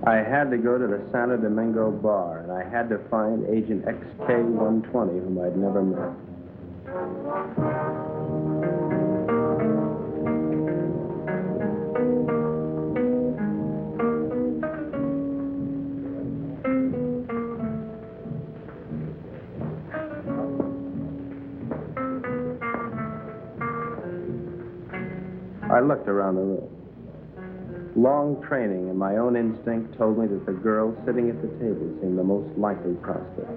I had to go to the Santo Domingo bar, and I had to find Agent XK-120, whom I'd never met. I looked around the room. Long training and my own instinct told me that the girl sitting at the table seemed the most likely prospect.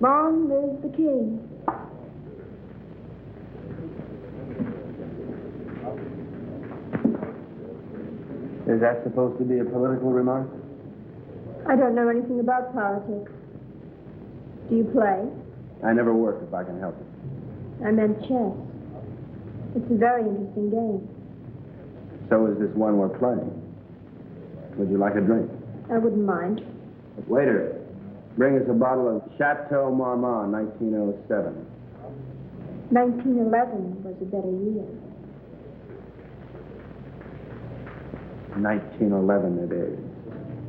Long live the king. Is that supposed to be a political remark? I don't know anything about politics. Do you play? I never work if I can help it. I meant chess. It's a very interesting game. So is this one we're playing. Would you like a drink? I wouldn't mind. Waiter, bring us a bottle of Chateau Marmont, 1907. 1911 was a better year. 1911 it is.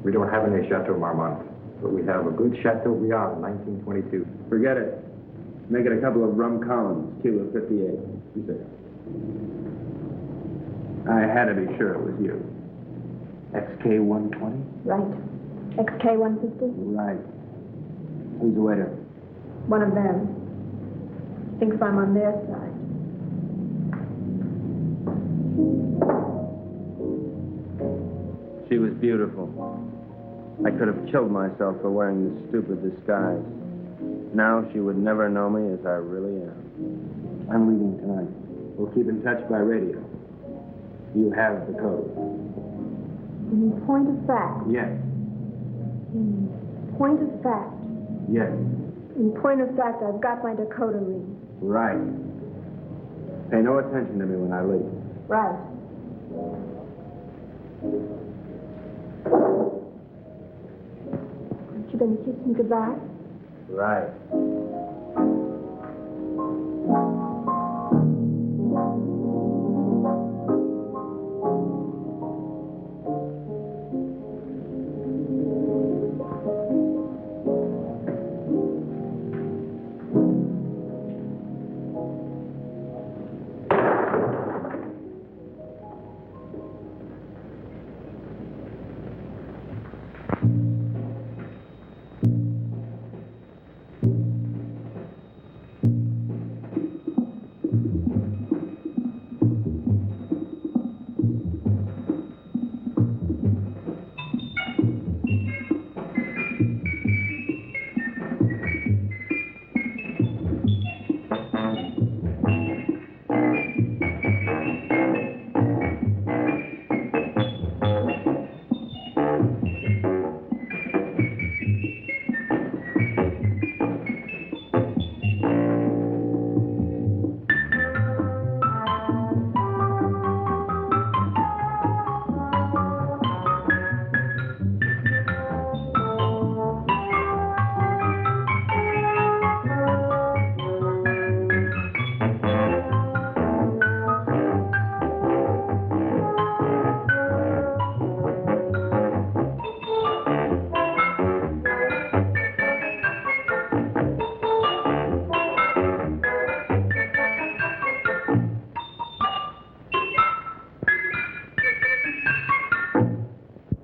We don't have any Chateau Marmont, but we have a good Chateau Briand, 1922. Forget it. Make it a couple of rum columns, Cuba 58. You say. I had to be sure it was you. XK-120? Right. XK-150? Right. Who's the waiter? One of them. Thinks I'm on their side. She was beautiful. I could have killed myself for wearing this stupid disguise. Now she would never know me as I really am. I'm leaving tonight. We'll keep in touch by radio. You have the code. In point of fact. Yes. In point of fact. Yes. In point of fact, I've got my decoder ring. Right. Pay no attention to me when I leave. Right. Aren't you going to kiss me goodbye? Right.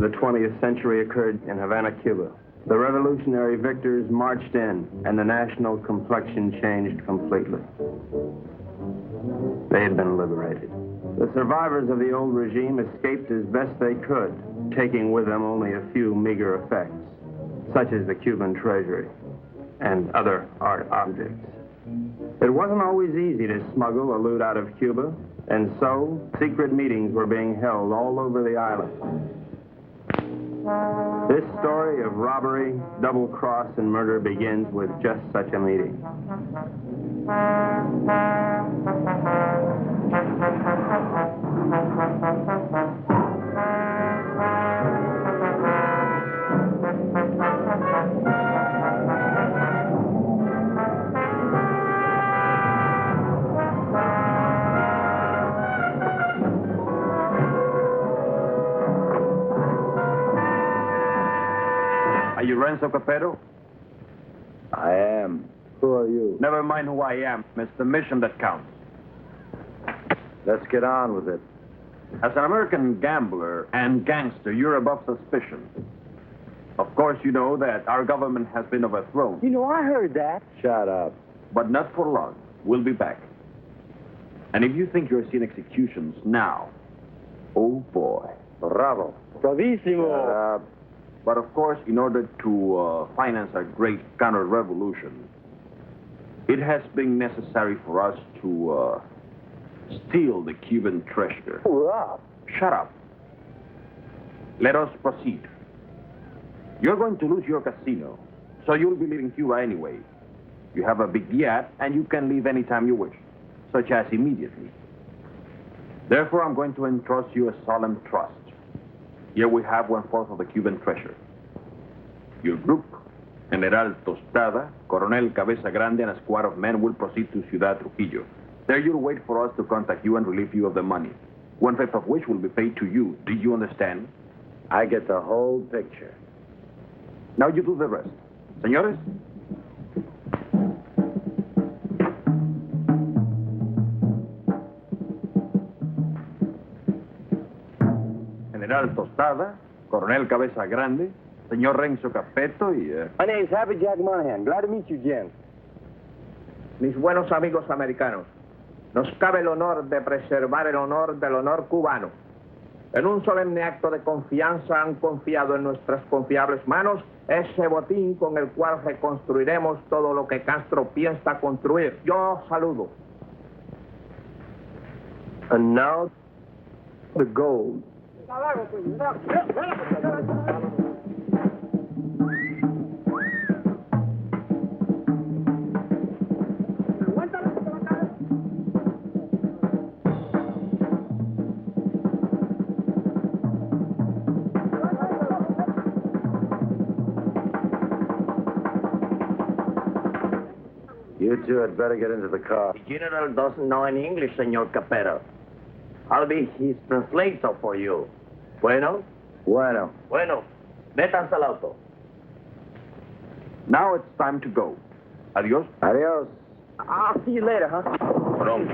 the 20th century occurred in Havana, Cuba. The revolutionary victors marched in, and the national complexion changed completely. They had been liberated. The survivors of the old regime escaped as best they could, taking with them only a few meager effects, such as the Cuban treasury and other art objects. It wasn't always easy to smuggle or loot out of Cuba, and so secret meetings were being held all over the island. This story of robbery, double cross, and murder begins with just such a meeting. Are you Renzo Capetto? I am. Who are you? Never mind who I am. It's the mission that counts. Let's get on with it. As an American gambler and gangster, you're above suspicion. Of course, you know that our government has been overthrown. You know, I heard that. Shut up. But not for long. We'll be back. And if you think you're seeing executions now, oh boy. Bravo. Bravissimo. But of course, in order to finance our great counter-revolution, it has been necessary for us to steal the Cuban treasure. Hurrah. Shut up. Let us proceed. You're going to lose your casino, so you'll be leaving Cuba anyway. You have a big yacht, and you can leave anytime you wish, such as immediately. Therefore, I'm going to entrust you a solemn trust. Here we have 1/4 of the Cuban treasure. Your group, General Tostada, Coronel Cabeza Grande, and a squad of men will proceed to Ciudad Trujillo. There you'll wait for us to contact you and relieve you of the money, 1/5 of which will be paid to you. Do you understand? I get the whole picture. Now you do the rest. Señores? General Tostada, Coronel Cabeza Grande, Señor Renzo Capetto y... My name's Happy Jack Monahan. Glad to meet you, Jen. Mis buenos amigos americanos, nos cabe el honor de preservar el honor del honor cubano. En un solemne acto de confianza han confiado en nuestras confiables manos ese botín con el cual reconstruiremos todo lo que Castro piensa construir. Yo saludo. And now, the gold. You two had better get into the car. The general doesn't know any English, Señor Capetto. I'll be his translator for you. Bueno? Bueno. Bueno. Métanse al auto. Now it's time to go. Adios. Adios. I'll see you later, huh? Pronto.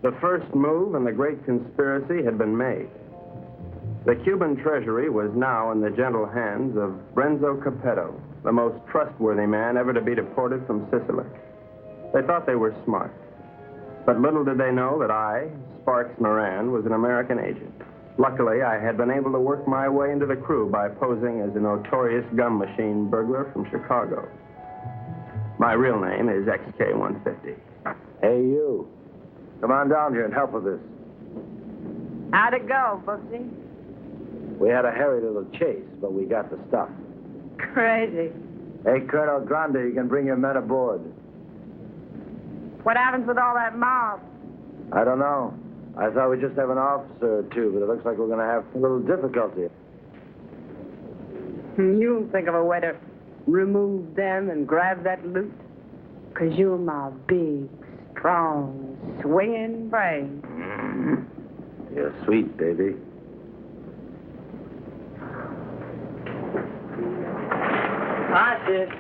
The first move in the great conspiracy had been made. The Cuban treasury was now in the gentle hands of Renzo Capetto, the most trustworthy man ever to be deported from Sicily. They thought they were smart. But little did they know that I, Sparks Moran, was an American agent. Luckily, I had been able to work my way into the crew by posing as a notorious gum machine burglar from Chicago. My real name is XK150. Hey, you. Come on down here and help with this. How'd it go, Booksy? We had a hairy little chase, but we got the stuff. Crazy. Hey, Colonel Grande, you can bring your men aboard. What happens with all that mob? I don't know. I thought we'd just have an officer or two, but it looks like we're going to have a little difficulty. You'll think of a way to remove them and grab that loot. 'Cause you're my big, strong, swinging brain. You're sweet, baby. Hi, sis.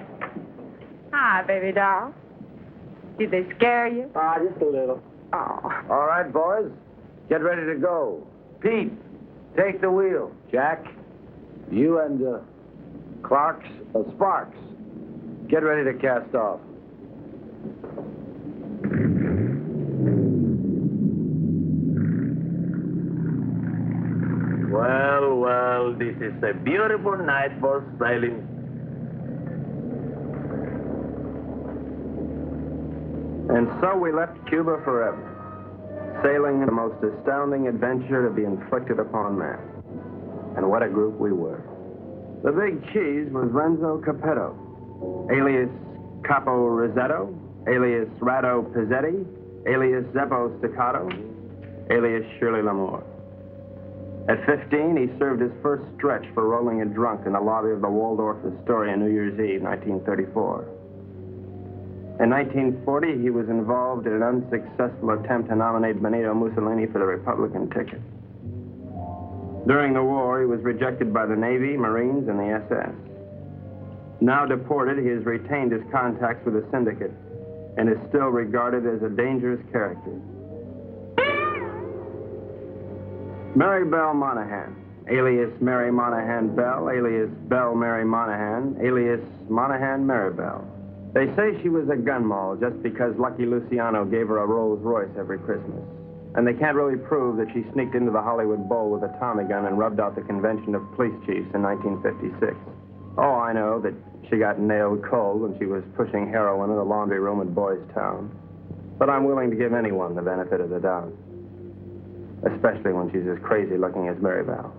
Hi, baby doll. Did they scare you? Just a little. Oh. All right, boys. Get ready to go. Pete, take the wheel. Jack, you and Sparks, get ready to cast off. Well, this is a beautiful night for sailing. And so we left Cuba forever, sailing in the most astounding adventure to be inflicted upon man. And what a group we were. The big cheese was Renzo Capetto, alias Capo Rosetto, alias Rado Pizzetti, alias Zeppo Staccato, alias Shirley Lamour. At 15, he served his first stretch for rolling a drunk in the lobby of the Waldorf Astoria New Year's Eve, 1934. In 1940, he was involved in an unsuccessful attempt to nominate Benito Mussolini for the Republican ticket. During the war, he was rejected by the Navy, Marines, and the SS. Now deported, he has retained his contacts with the syndicate and is still regarded as a dangerous character. Mary Belle Monahan, alias Mary Monahan Bell, alias Belle Mary Monahan, alias Monahan Mary Bell. They say she was a gun moll just because Lucky Luciano gave her a Rolls Royce every Christmas. And they can't really prove that she sneaked into the Hollywood Bowl with a Tommy gun and rubbed out the convention of police chiefs in 1956. Oh, I know that she got nailed cold when she was pushing heroin in a laundry room in Boys Town. But I'm willing to give anyone the benefit of the doubt. Especially when she's as crazy looking as Mary Bell.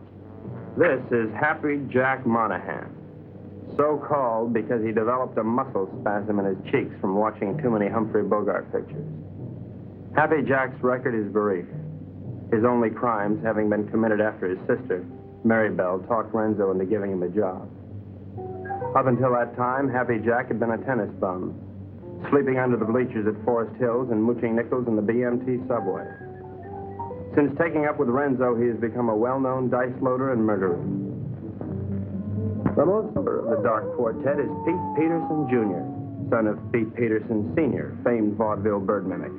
This is Happy Jack Monahan. So called because he developed a muscle spasm in his cheeks from watching too many Humphrey Bogart pictures. Happy Jack's record is brief. His only crimes having been committed after his sister, Mary Bell, talked Renzo into giving him a job. Up until that time, Happy Jack had been a tennis bum, sleeping under the bleachers at Forest Hills and mooching nickels in the BMT subway. Since taking up with Renzo, he has become a well-known dice loader and murderer. The most member of the Dark Quartet is Pete Peterson, Jr., son of Pete Peterson, Sr., famed vaudeville bird mimic.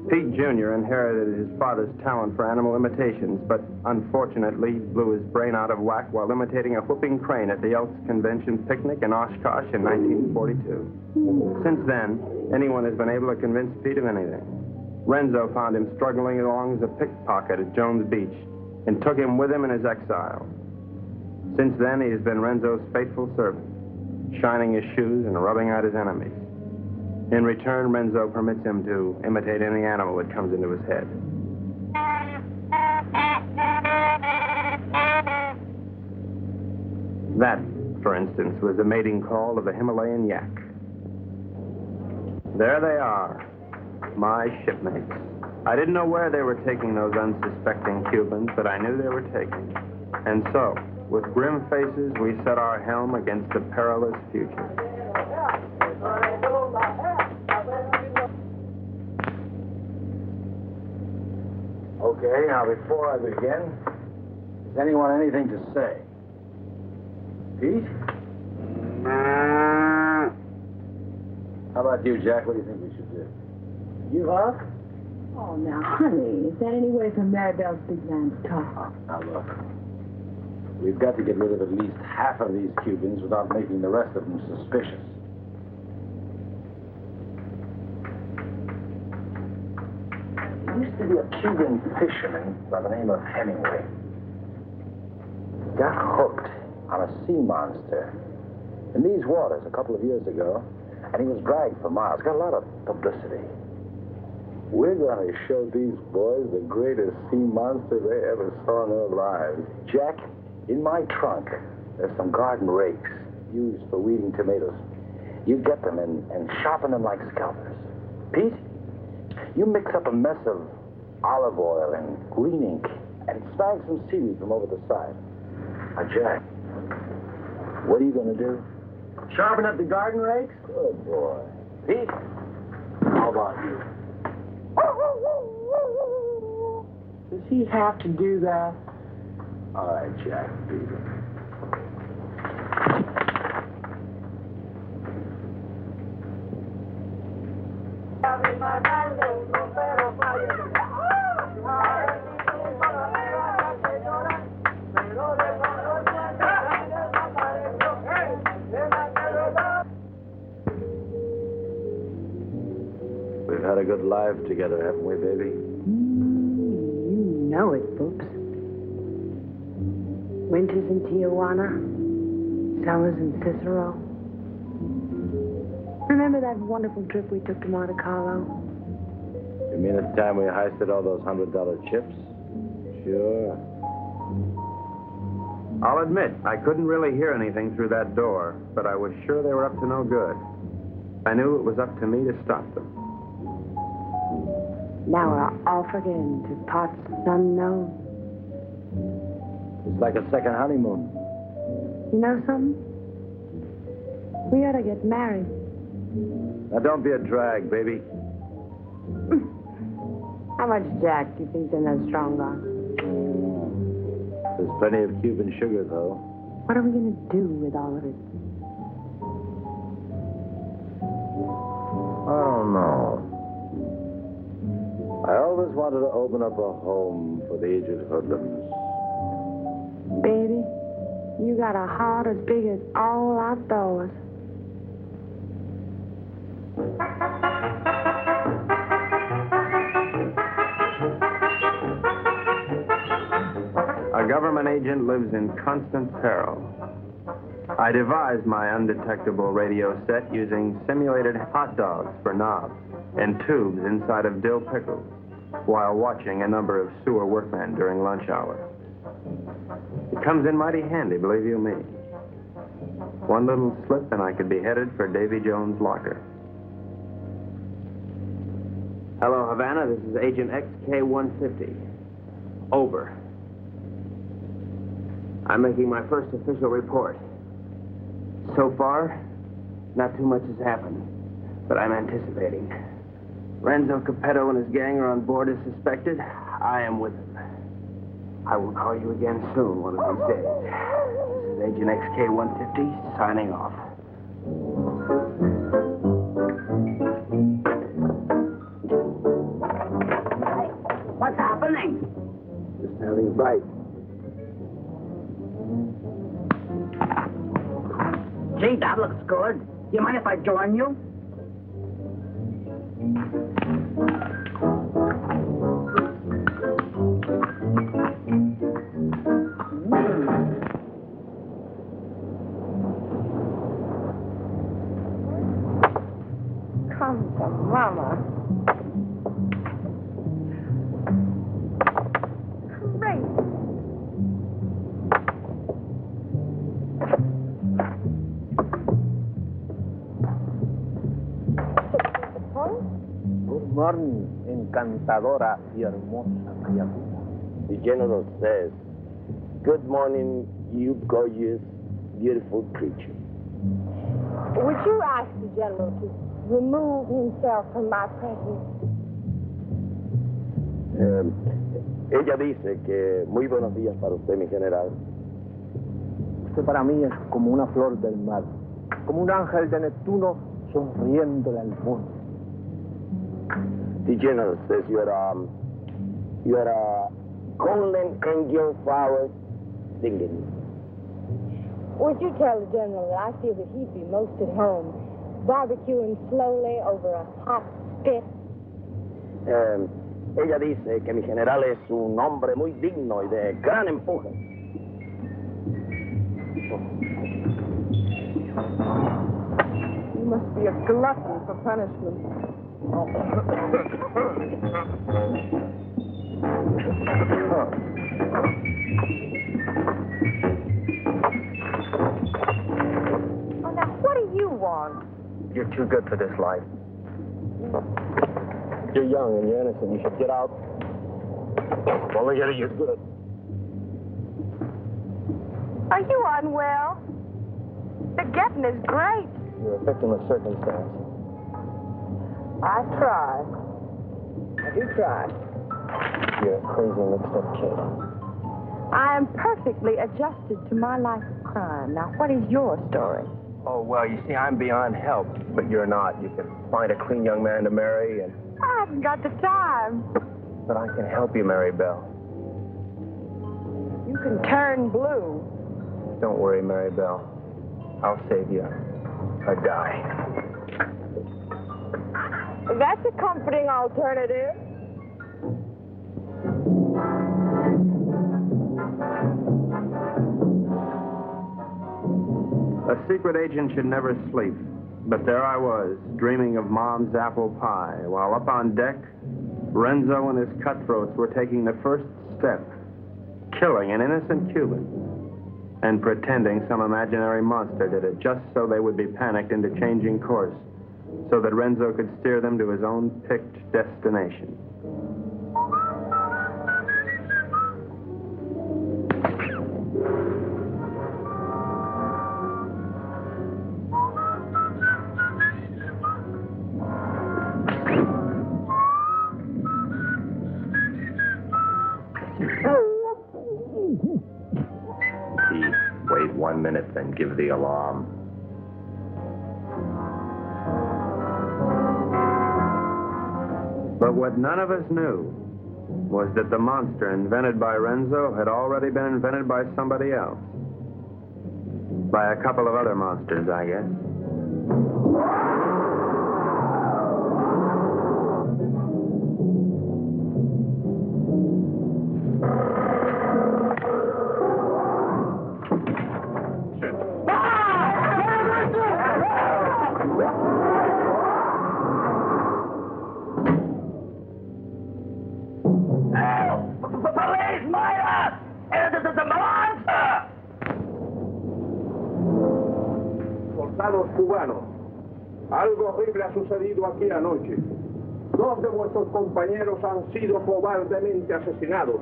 Pete Jr. inherited his father's talent for animal imitations, but unfortunately blew his brain out of whack while imitating a whooping crane at the Elks Convention picnic in Oshkosh in 1942. Since then, anyone has been able to convince Pete of anything. Renzo found him struggling along as a pickpocket at Jones Beach and took him with him in his exile. Since then, he has been Renzo's faithful servant, shining his shoes and rubbing out his enemies. In return, Renzo permits him to imitate any animal that comes into his head. That, for instance, was the mating call of a Himalayan yak. There they are, my shipmates. I didn't know where they were taking those unsuspecting Cubans, but I knew they were taking. And so, with grim faces, we set our helm against the perilous future. Okay, now before I begin, has anyone anything to say? Pete? How about you, Jack? What do you think we should do? Give up? Oh, now, honey, is that any way for Maribel's big man to talk? Now, look. We've got to get rid of at least half of these Cubans without making the rest of them suspicious. There used to be a Cuban fisherman by the name of Hemingway. got hooked on a sea monster in these waters a couple of years ago, and he was dragged for miles. Got a lot of publicity. We're going to show these boys the greatest sea monster they ever saw in their lives. Jack, in my trunk, there's some garden rakes used for weeding tomatoes. You get them and sharpen them like scalpers. Pete, you mix up a mess of olive oil and green ink and snag some seaweed from over the side. Now, Jack, what are you going to do? Sharpen up the garden rakes? Good boy. Pete, how about you? Does he have to do that? All right, Jack, do it. We've had a good life together, haven't we, baby? You know it, Boops. Winters in Tijuana, summers in Cicero. Remember that wonderful trip we took to Monte Carlo? You mean at the time we heisted all those $100 chips? Sure. I'll admit, I couldn't really hear anything through that door, but I was sure they were up to no good. I knew it was up to me to stop them. Now we're off again to parts unknown. It's like a second honeymoon. You know something? We ought to get married. Now, don't be a drag, baby. How much Jack do you think's in that strong box? There's plenty of Cuban sugar, though. What are we going to do with all of it? I don't know. I always wanted to open up a home for the aged hoodlums. Baby, you got a heart as big as all outdoors. A government agent lives in constant peril. I devised my undetectable radio set using simulated hot dogs for knobs and tubes inside of dill pickles while watching a number of sewer workmen during lunch hour. It comes in mighty handy, believe you me. One little slip and I could be headed for Davy Jones' locker. Hello, Havana. This is Agent XK-150. Over. I'm making my first official report. So far, not too much has happened, but I'm anticipating. Renzo Capetto and his gang are on board as suspected. I am with them. I will call you again soon, one of these days. This is Agent XK-150 signing off. What's happening? Just having a bite. Gee, that looks good. You mind if I join you? Come to Mama. Great. Good morning, encantadora y hermosa criatura. The general says, good morning, you gorgeous, beautiful creature. Would you ask the general to remove himself from my presence? Ella dice que muy buenos días para usted, mi general. Usted para mí es como una flor del mar, como un ángel de Neptuno sonriéndole al mundo. The general says you're a golden angel flower singing. Would you tell the general that I feel that he'd be most at home, barbecuing slowly over a hot spit? Ella dice que mi general es un hombre muy digno y de gran empuje. You must be a glutton for punishment. Oh, now, what do you want? You're too good for this life. You're young and you're innocent. You should get out. Only getting you good. Are you unwell? The getting is great. You're a victim of circumstance. I try. I do try. You're a crazy, mixed-up kid. I am perfectly adjusted to my life of crime. Now, what is your story? Oh, well, you see, I'm beyond help, but you're not. You can find a clean young man to marry, and... I haven't got the time. But I can help you, Mary Bell. You can turn blue. Don't worry, Mary Bell. I'll save you a die. That's a comforting alternative. A secret agent should never sleep. But there I was, dreaming of Mom's apple pie, while up on deck, Renzo and his cutthroats were taking the first step, killing an innocent Cuban, and pretending some imaginary monster did it, just so they would be panicked into changing course, so that Renzo could steer them to his own picked destination. Wait 1 minute, then give the alarm. But what none of us knew was that the monster invented by Renzo had already been invented by somebody else. By a couple of other monsters, I guess. Soldados cubanos, algo horrible ha sucedido aquí anoche. 2 de vuestros compañeros han sido cobardemente asesinados.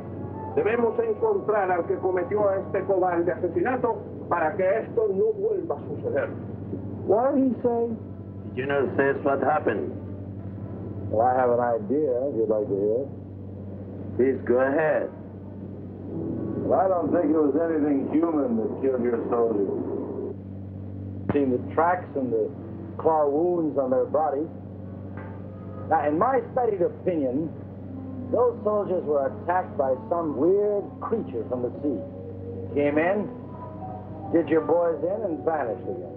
Debemos encontrar al que cometió este cobarde asesinato para que esto no vuelva a suceder. What did he say? The general says what happened. Well, I have an idea, if you'd like to hear it. Please go ahead. Well, I don't think it was anything human that killed your soldiers. Seen the tracks and the claw wounds on their bodies. Now, in my studied opinion, those soldiers were attacked by some weird creature from the sea. Came in, did your boys in, and vanished again.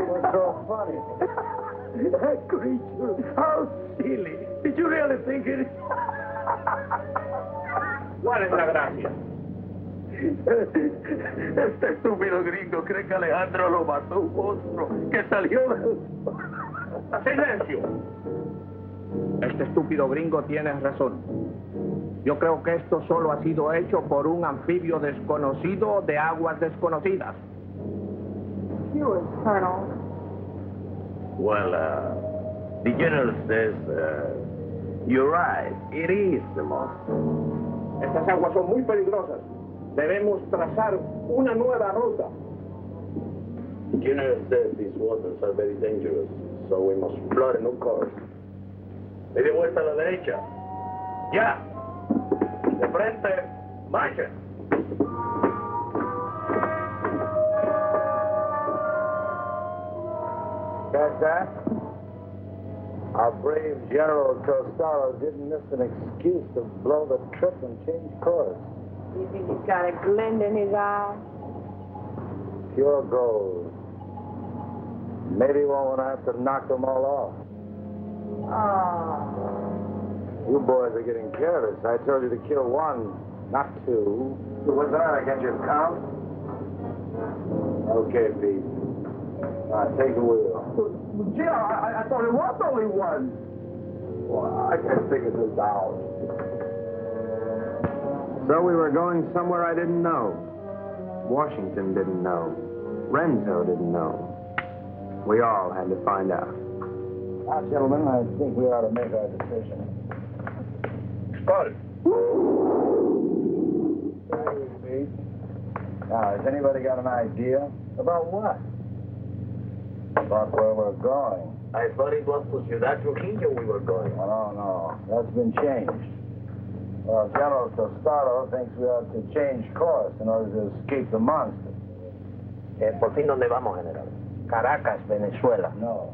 What's so funny? That creature, how silly. Did you really think it? ¿Cuál es la gracia? Este estúpido gringo cree que Alejandro lo mató un monstruo que salió del... ¡Silencio! Este estúpido gringo tiene razón. Yo creo que esto solo ha sido hecho por un anfibio desconocido de aguas desconocidas. Yours, Colonel. Well, the general says, you're right. It is the monster. Estas aguas son muy peligrosas. Debemos trazar una nueva ruta. The general says these waters are very dangerous, so we must plot a new course. De vuelta a la derecha. ¡Ya! De frente, marcha. Catch that? Our brave General Costello didn't miss an excuse to blow the trip and change course. You think he's got a glint in his eye? Pure gold. Maybe he won't have to knock them all off. Oh. You boys are getting careless. I told you to kill 1, not 2. What's that? I can't just count. Okay, Pete. Take the wheel. Gee, I thought it was only one. Well, I can't figure this out. So we were going somewhere I didn't know. Washington didn't know. Renzo didn't know. We all had to find out. Now, gentlemen, I think we ought to make our decision. Skull. Thank you, Pete. Now, has anybody got an idea? About what? About where we're going. I thought it was to Ciudad Trujillo we were going. Oh, no. That's been changed. Well, General Tostado thinks we ought to change course in order to escape the monster. ¿Por fin dónde vamos, General? Caracas, Venezuela. No.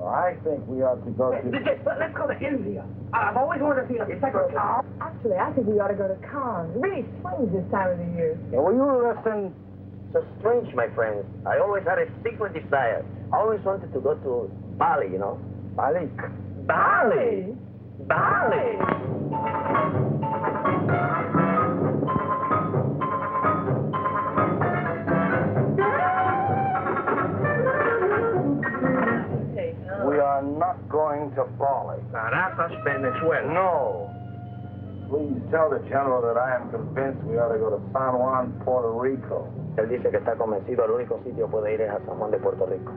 I think we ought to go to... Let's go to India. I've always wanted to see a second car. Actually, I think we ought to go to Cannes. It really swings this time of the year. Yeah, will you listen? So strange, my friends. I always had a secret desire. I always wanted to go to Bali, you know. Bali? Bali? Bali! We are not going to Bali. Caracas, Venezuela. No. Please tell the General that I am convinced we ought to go to San Juan, Puerto Rico. Él dice que está convencido, el único sitio puede ir es a San Juan de Puerto Rico.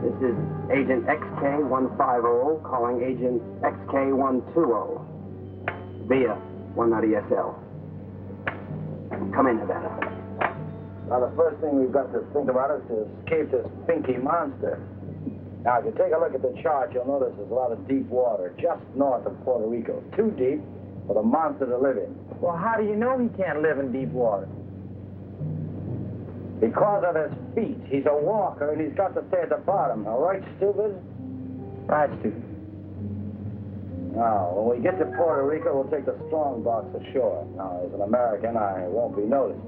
This is Agent XK150 calling Agent XK120 via 190SL. Come in, Havana. Now, the first thing we've got to think about is to escape this pinky monster. Now, if you take a look at the chart, you'll notice there's a lot of deep water just north of Puerto Rico. Too deep for the monster to live in. Well, how do you know he can't live in deep water? Because of his feet. He's a walker, and he's got to stay at the bottom. All right, stupid? Right, stupid. Now, when we get to Puerto Rico, we'll take the strong box ashore. Now, as an American, I won't be noticed.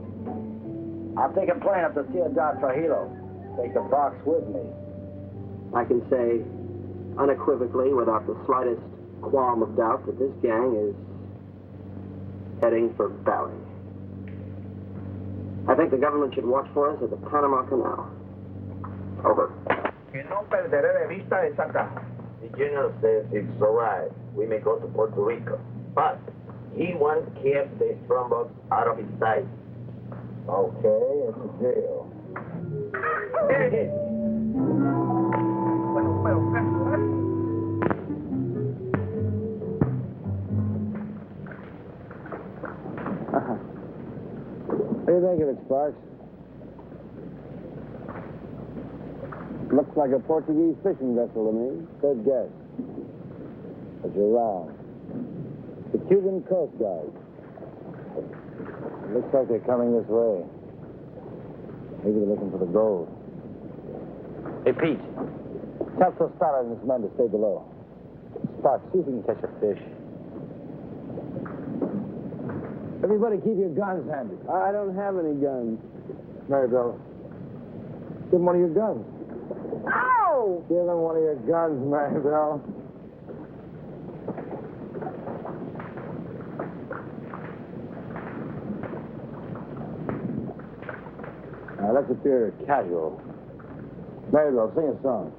I'll take a plane up to Ciudad Trujillo. Take the box with me. I can say unequivocally, without the slightest qualm of doubt, that this gang is heading for Bali. I think the government should watch for us at the Panama Canal. Over. Que no perderé de vista esa casa. The general says it's all right. We may go to Puerto Rico. But he wants to keep the strongbox out of his sight. Okay, it's a deal. Hey. What do you think of it, Sparks? Looks like a Portuguese fishing vessel to me. Good guess. But you're wrong. The Cuban Coast Guard. Looks like they're coming this way. Maybe they're looking for the gold. Hey, Pete. Tell Tostado and his men to stay below. Sparks, see if you can catch a fish. Everybody keep your guns handy. I don't have any guns. Maribel, give him one of your guns. Ow! Give him one of your guns, Maribel. Now, let's appear casual. Maribel, sing a song.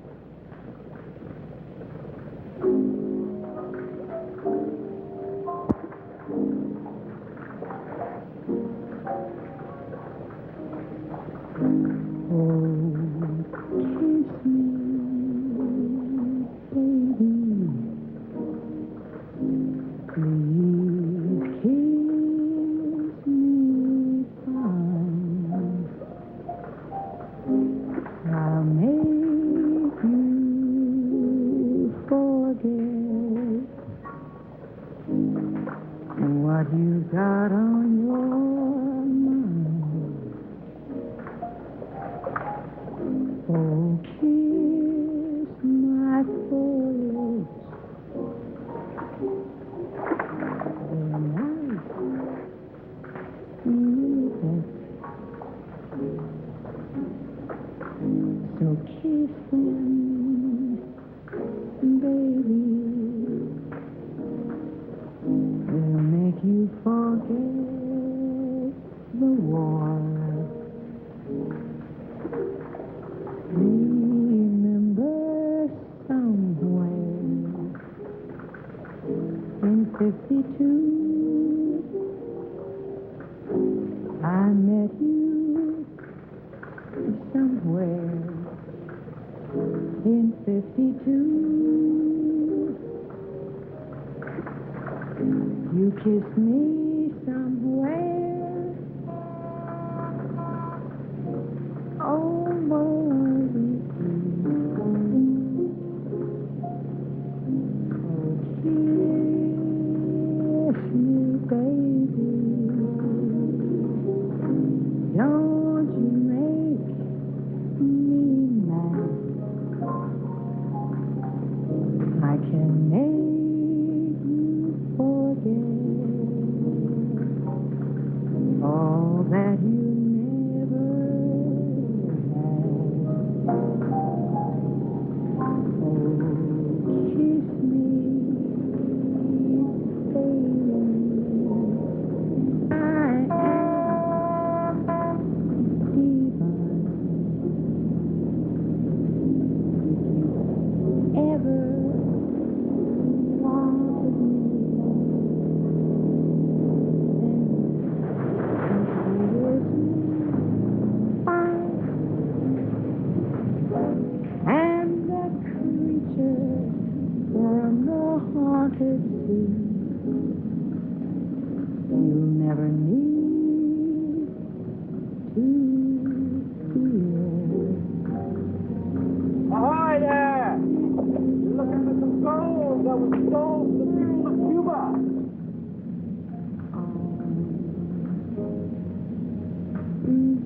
What you got on your mind? Oh, kiss my forehead. They're nice. So kiss them, baby. They'll make you forget the war. 52, I met you somewhere in 52. You kissed me somewhere over with you. Oh, kiss me, baby. Don't you make me mad. I can make you forget all that you never had. Oh, kiss me, baby. I am divine. If you ever wanted me, and the creature from the haunted sea, you'll never need to fear. Ahoy there! You're looking for some gold that was stole from the people of Cuba.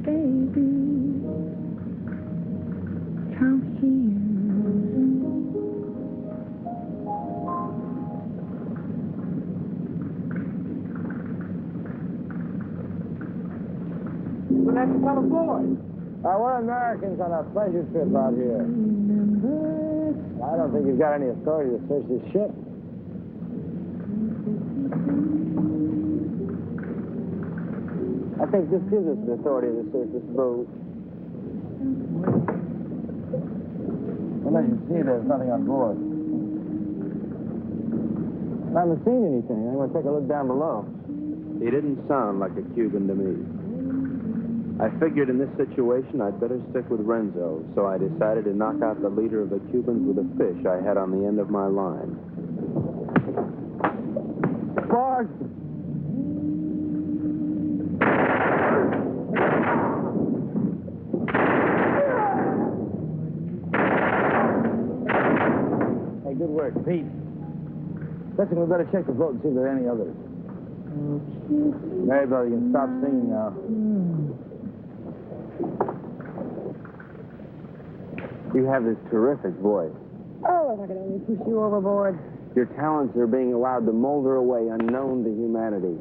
Baby, come here. We're not to come aboard. We're Americans on a pleasure trip out here. I don't think you've got any authority to search this ship. I think this gives us the authority to search this boat. Well, as you see, there's nothing on board. I haven't seen anything. I'm going to take a look down below. He didn't sound like a Cuban to me. I figured in this situation I'd better stick with Renzo, so I decided to knock out the leader of the Cubans with a fish I had on the end of my line. Board! Hey, good work, Pete. Listen, we better check the boat and see if there are any others. Mary, brother, you can stop singing now. You have this terrific voice. Oh, if I could only push you overboard. Your talents are being allowed to molder away unknown to humanity.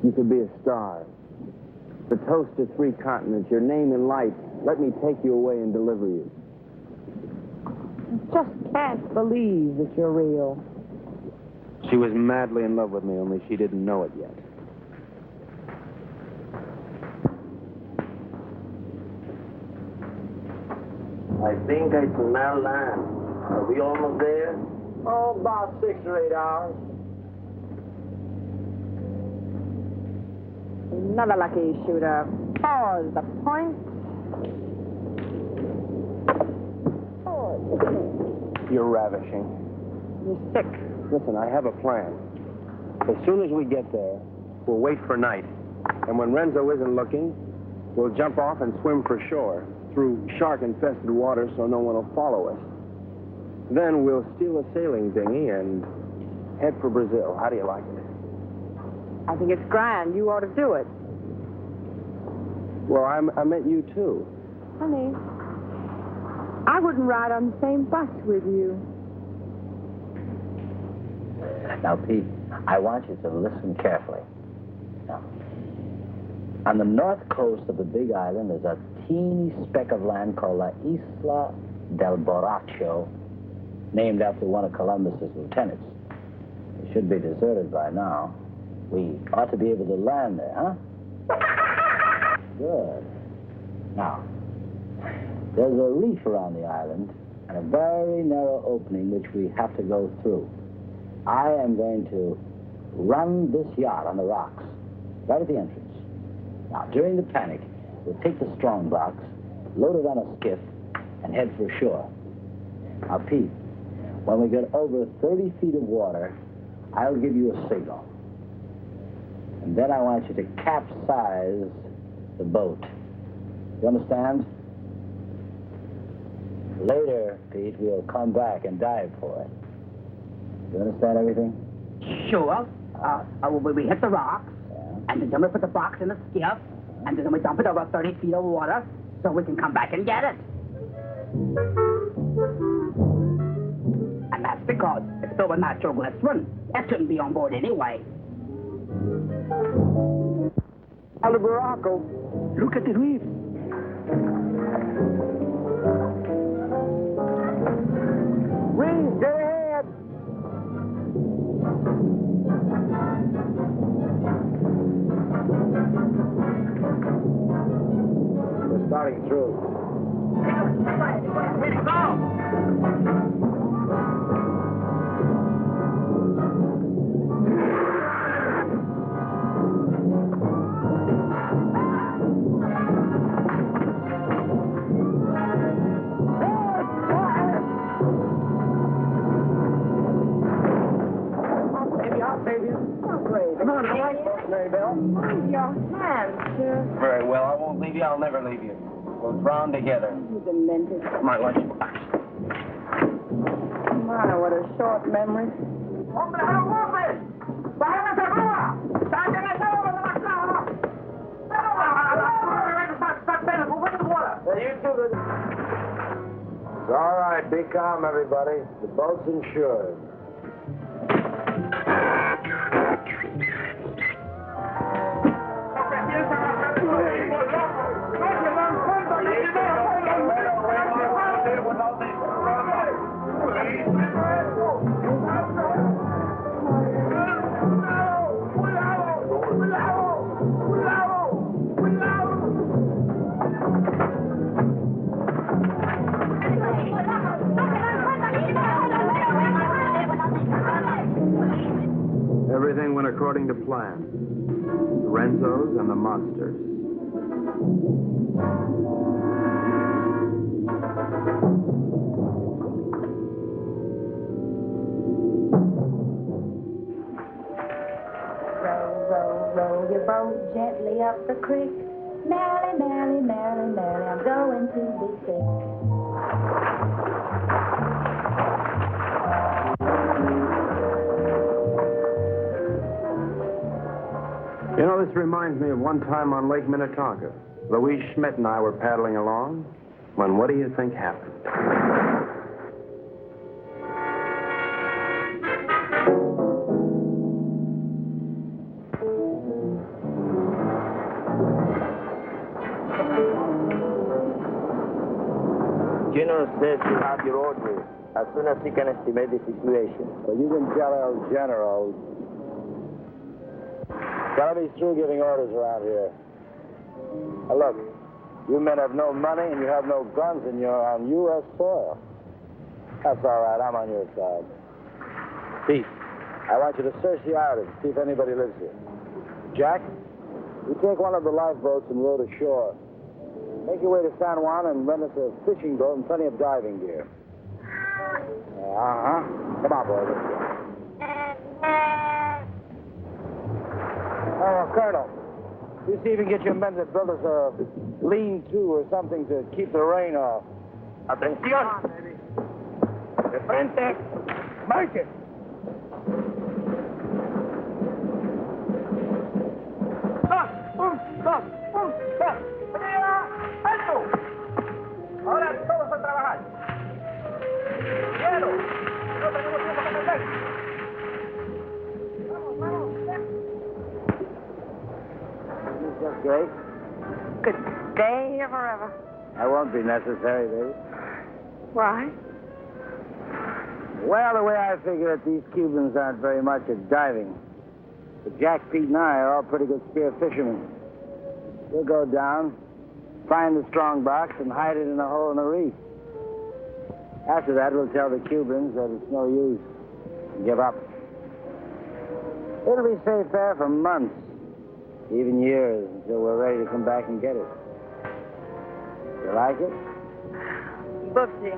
You could be a star. The toast of 3 continents, your name in lights. Let me take you away and deliver you. I just can't believe that you're real. She was madly in love with me, only she didn't know it yet. I think I smell land. Are we almost there? Oh, about 6 or 8 hours. Another lucky shooter. Pause the point. You're ravishing. You're sick. Listen, I have a plan. As soon as we get there, we'll wait for night. And when Renzo isn't looking, we'll jump off and swim for shore through shark-infested water so no one will follow us. Then we'll steal a sailing dinghy and head for Brazil. How do you like it? I think it's grand. You ought to do it. Well, I meant you, too. Honey, I wouldn't ride on the same bus with you. Now, Pete, I want you to listen carefully. Now, on the north coast of the big island, there's a teeny speck of land called La Isla del Borracho, named after one of Columbus's lieutenants. It should be deserted by now. We ought to be able to land there, huh? Good. Now, there's a reef around the island and a very narrow opening which we have to go through. I am going to run this yacht on the rocks, right at the entrance. Now, during the panic, we'll take the strong box, load it on a skiff, and head for shore. Now, Pete, when we get over 30 feet of water, I'll give you a signal. And then I want you to capsize the boat. You understand? Later, Pete, we'll come back and dive for it. You understand everything? Sure. We hit the rocks, and then we put the box in the skiff, and then we dump it over 30 feet of water so we can come back and get it. And that's because it's filled with natural glycerin. That shouldn't be on board anyway. Alberaco, Look at the reef. Reef, get ahead. We're starting through. Very well, I won't leave you. I'll never leave you. We'll drown together. You demented. My lunch. My, what a short memory. It's all right. Be calm, everybody. The boat's insured. Everything went according to plan. The Renzos and the monsters. Row your boat gently up the creek. Merrily, merrily, merrily, merrily, I'm going to be sick. You know, this reminds me of one time on Lake Minnetonka. Louise Schmidt and I were paddling along when what do you think happened? General says you have your orders as soon as he can estimate the situation. Well, you can tell El General. Gotta be through giving orders around here. Now, look, you men have no money and you have no guns and you're on U.S. soil. That's all right. I'm on your side. Pete, I want you to search the island, see if anybody lives here. Jack, you take one of the lifeboats and row to shore. Make your way to San Juan and rent us a fishing boat and plenty of diving gear. Uh-huh. Come on, boys. Let's go. Oh, Colonel, you see if you can get your men to build us a lean-to or something to keep the rain off. Atención. De frente. Marche. ¡Alto! Ahora todos a trabajar. ¡Quiero! No tenemos tiempo que perder. Vamos, vamos. This is just great. Good day forever. That won't be necessary, baby. Why? Well, the way I figure it, these Cubans aren't very much at diving. But Jack, Pete, and I are all pretty good spear fishermen. We'll go down, find the strong box, and hide it in a hole in the reef. After that, we'll tell the Cubans that it's no use. Give up. It'll be safe there for months, even years, until we're ready to come back and get it. You like it? Boopsy,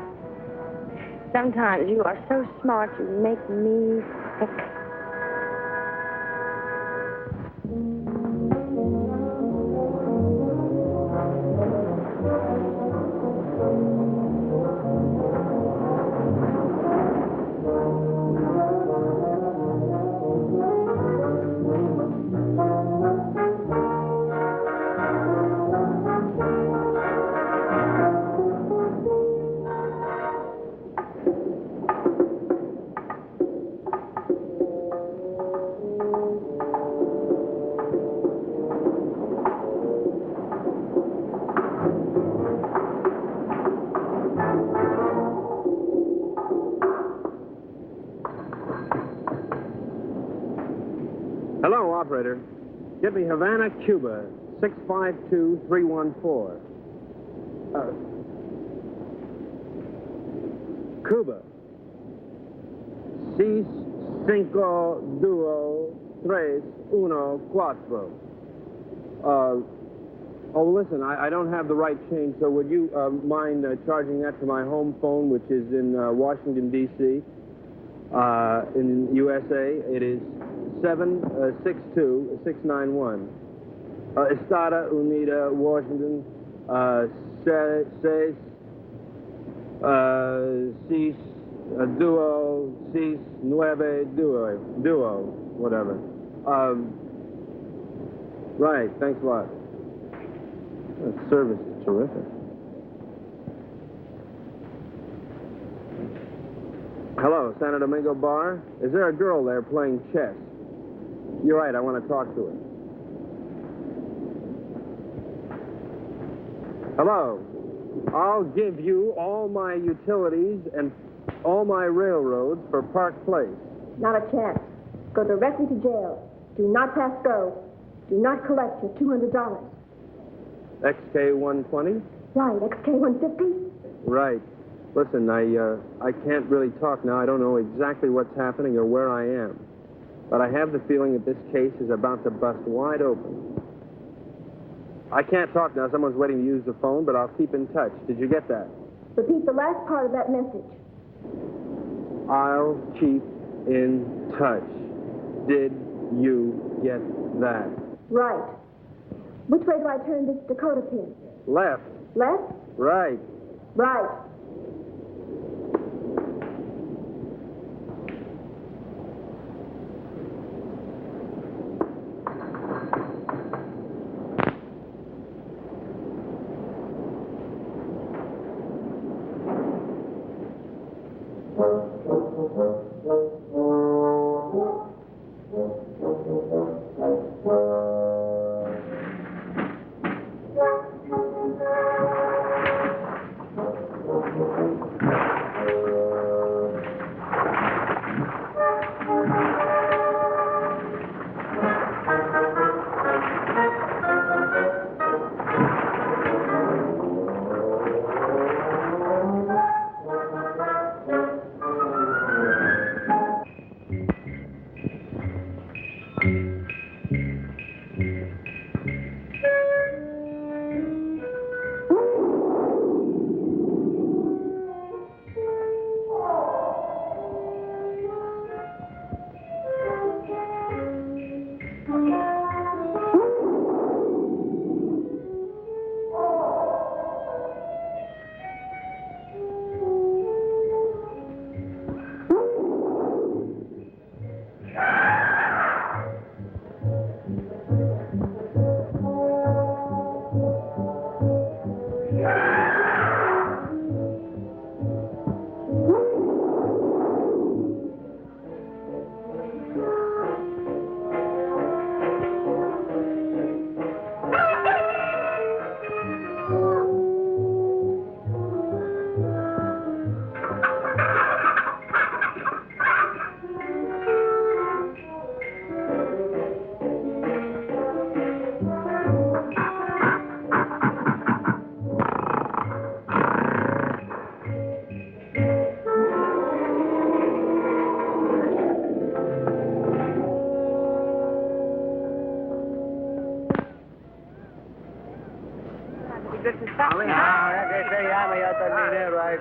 sometimes you are so smart you make me sick. Hello, operator. Get me Havana, Cuba, 652314. Cuba. 6, 5, 2, 3, 1, 4. Oh, listen, I don't have the right change, so would you mind charging that to my home phone, which is in Washington, D.C., in USA? It is 762-691. Estada Unida, Washington, 6, 6, duo, 6, 9, duo, whatever. Right, thanks a lot. That service is terrific. Hello, Santo Domingo Bar. Is there a girl there playing chess? You're right, I want to talk to her. Hello. I'll give you all my utilities and all my railroads for Park Place. Not a chance. Go directly to jail. Do not pass go. Do not collect your $200. XK120? Right, XK150? Right. Listen, I can't really talk now. I don't know exactly what's happening or where I am. But I have the feeling that this case is about to bust wide open. I can't talk now. Someone's waiting to use the phone, but I'll keep in touch. Did you get that? Repeat the last part of that message. I'll keep in touch. Did you get that? Right. Which way do I turn this Dakota pin? Left. Left? Right. Right.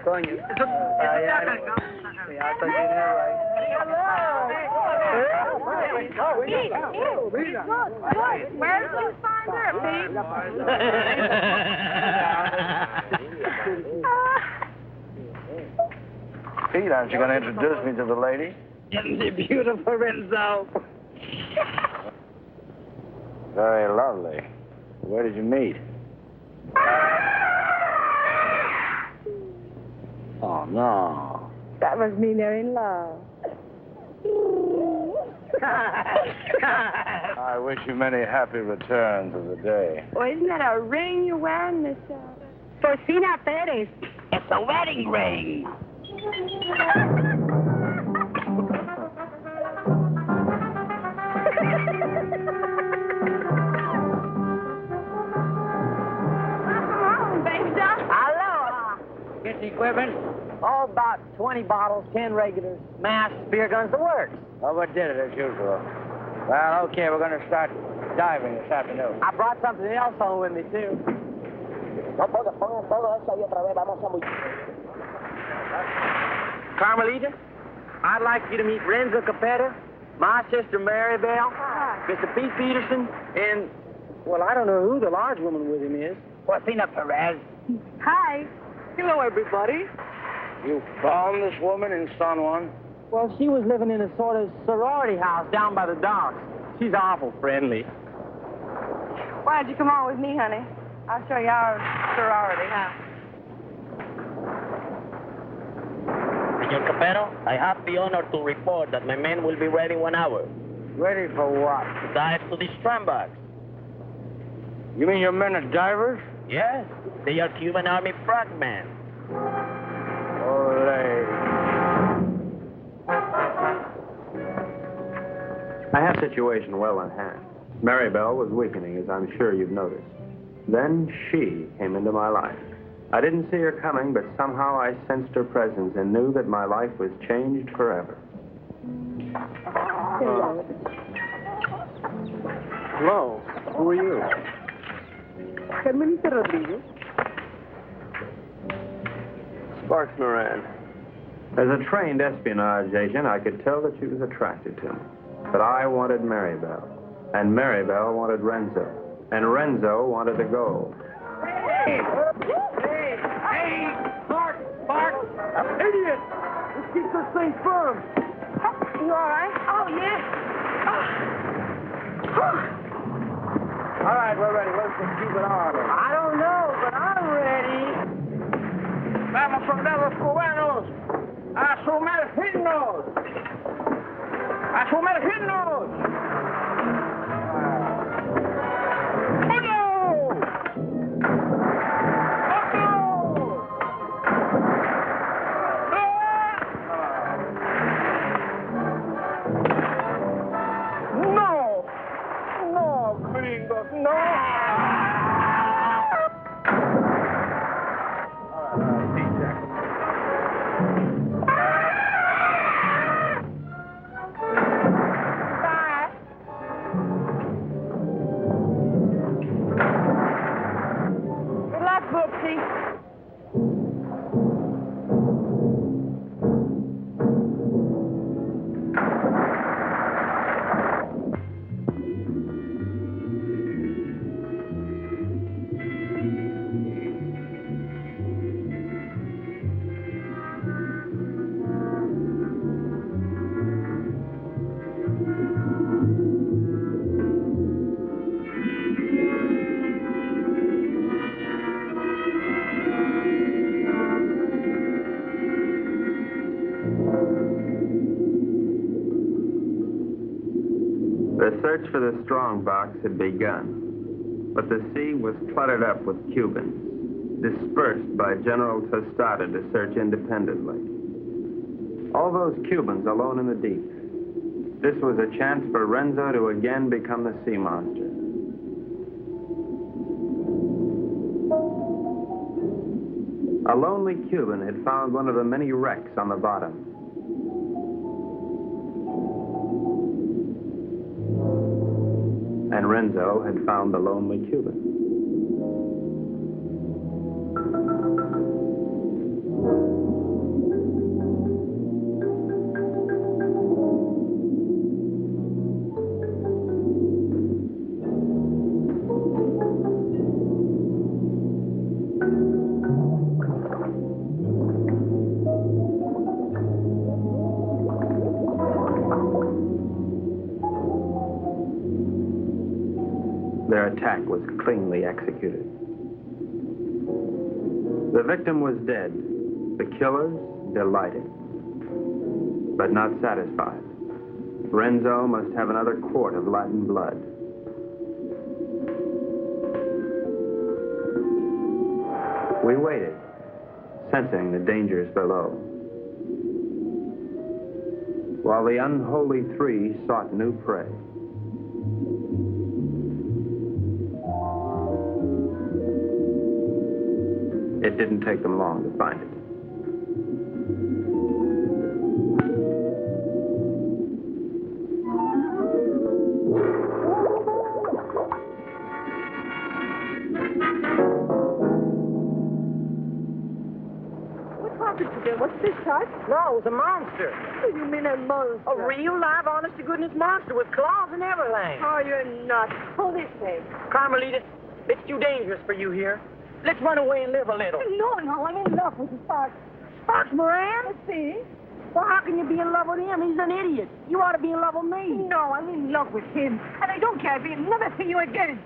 coño. Where's you find her, Pete? Pete, aren't you going to introduce me to the lady? Isn't she beautiful, Renzo? Very lovely. Where did you meet? Oh, no. That must mean they're in love. I wish you many happy returns of the day. Well, isn't that a ring you're wearing, Miss Porcina Perez. It's a wedding ring. Get the equipment. Oh, about 20 bottles, 10 regulars, mash, beer guns, the works. Overdid it as usual. Well, okay, we're going to start diving this afternoon. I brought something else home with me, too. Carmelita, I'd like you to meet Renzo Capetto, my sister Mary Bell, Mr. Pete Peterson, and, well, I don't know who the large woman with him is. Porcina Perez. Hi. Hello, everybody. You found this woman in San Juan? Well, she was living in a sort of sorority house down by the docks. She's awful friendly. Why'd you come on with me, honey? I'll show you our sorority house. Senor Capetto, I have the honor to report that my men will be ready 1 hour. Ready for what? To dive to the strandbox. You mean your men are divers? Yes, they are Cuban Army frogmen. Ole. I had the situation well in hand. Maribel was weakening, as I'm sure you've noticed. Then she came into my life. I didn't see her coming, but somehow I sensed her presence and knew that my life was changed forever. Hello. Who are you? Carmelita Rodriguez. Sparks Moran. As a trained espionage agent, I could tell that she was attracted to me. But I wanted Maribel, and Maribel wanted Renzo, and Renzo wanted the gold. Hey! Mark! Idiot! Let's keep this thing firm. You all right? Oh, yes. All right, we're ready. Let's just keep it on. I don't know, but I'm ready. Vamos, soldados cubanos, a sumergirnos. ¡A sumergirnos! ¡Uno! ¡Otro! ¡No! ¡No, gringos! ¡No! The search for the strong box had begun, but the sea was cluttered up with Cubans, dispersed by General Tostada to search independently. All those Cubans alone in the deep. This was a chance for Renzo to again become the sea monster. A lonely Cuban had found one of the many wrecks on the bottom. And Renzo had found the lonely Cuban. Their attack was cleanly executed. The victim was dead. The killers delighted, but not satisfied. Renzo must have another quart of Latin blood. We waited, sensing the dangers below, while the unholy three sought new prey. It didn't take them long to find it. What's this, Tut? No, it was a monster. What do you mean a monster? A real, live, honest-to-goodness monster with claws and everything. Oh, you're nuts. Pull this way. Carmelita, it's too dangerous for you here. Let's run away and live a little. No, I'm in love with the Sparks. Sparks Moran? Let's see. Well, how can you be in love with him? He's an idiot. You ought to be in love with me. No, I'm in love with him. And I don't care if he'll never see you again.